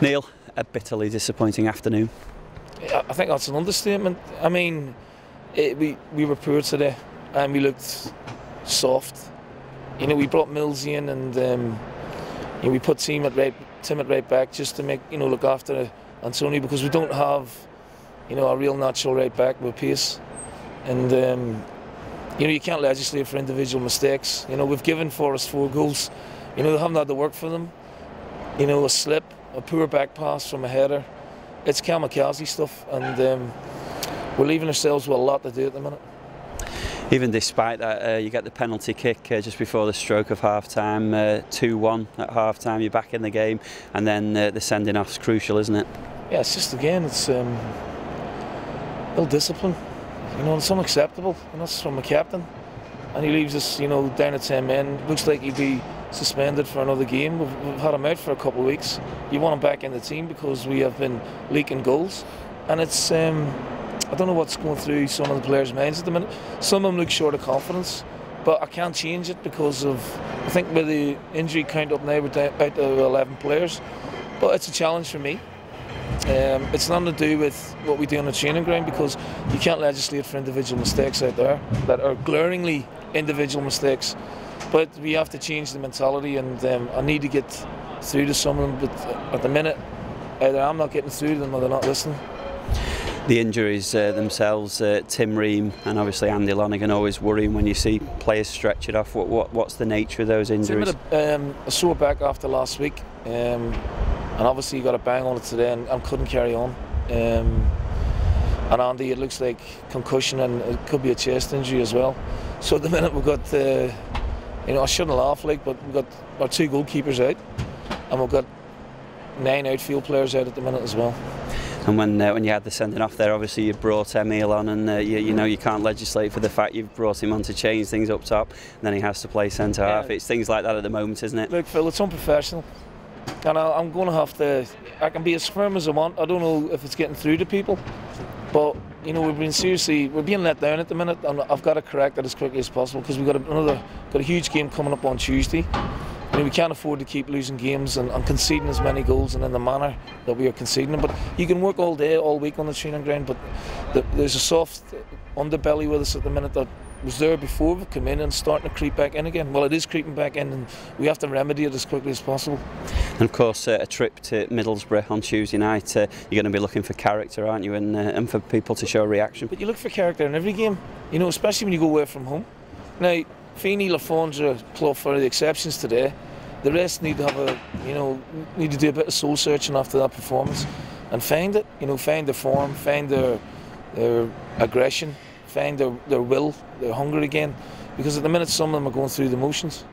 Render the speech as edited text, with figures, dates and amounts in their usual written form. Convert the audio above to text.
Neil, a bitterly disappointing afternoon. I think that's an understatement. I mean, we were poor today and we looked soft. You know, we brought Mills in and we put Tim at right back just to make, look after Antonio, because we don't have, a real natural right back with pace. And, you can't legislate for individual mistakes. We've given Forest 4 goals. They haven't had to work for them. A slip, a poor back pass from a header. It's kamikaze stuff, and we're leaving ourselves with a lot to do at the minute. Even despite that, you get the penalty kick just before the stroke of half-time, 2-1 at half-time, you're back in the game, and then the sending off's crucial, isn't it? Yeah, it's just, again, it's ill discipline. It's unacceptable, it's from a captain. And he leaves us, down at 10 men. Looks like he'd be suspended for another game. We've had him out for a couple of weeks. You want him back in the team because we have been leaking goals. And it's, I don't know what's going through some of the players' minds at the minute. Some of them look short of confidence, but I can't change it because of, I think with the injury count up now, we're out to 11 players. But it's a challenge for me. It's nothing to do with what we do on the training ground, because you can't legislate for individual mistakes out there that are glaringly individual mistakes. But we have to change the mentality, and I need to get through to some of them. But at the minute, either I'm not getting through to them or they're not listening. The injuries themselves, Tim Ream and obviously Andy Lennon, always worrying when you see players stretch it off. What's the nature of those injuries? Tim had a sore back after last week, and obviously he got a bang on it today and couldn't carry on. And Andy, it looks like concussion, and it could be a chest injury as well. So at the minute we've got, I shouldn't laugh, but we've got our 2 goalkeepers out, and we've got 9 outfield players out at the minute as well. And when you had the sending off there, obviously you brought Emile on, and you can't legislate for the fact you've brought him on to change things up top, and then he has to play centre half. It's things like that at the moment, isn't it? Look, Phil, it's unprofessional, and I'm going to have to. I can be as firm as I want. I don't know if it's getting through to people, but we're being let down at the minute, and I've got to correct that as quickly as possible, because we've got a huge game coming up on Tuesday. We can't afford to keep losing games and conceding as many goals and in the manner that we are conceding them. But you can work all day, all week on the training ground, but there's a soft underbelly with us at the minute that was there before we come in and starting to creep back in again. Well, it is creeping back in, and we have to remedy it as quickly as possible. And of course, a trip to Middlesbrough on Tuesday night, you're going to be looking for character, aren't you, and for people to show a reaction. But you look for character in every game, especially when you go away from home. Now, Feeney, Lafon's are club for the exceptions today. The rest need to have need to do a bit of soul searching after that performance, and find it. Find their form, find their aggression, find their will, their hunger again. Because at the minute, some of them are going through the motions.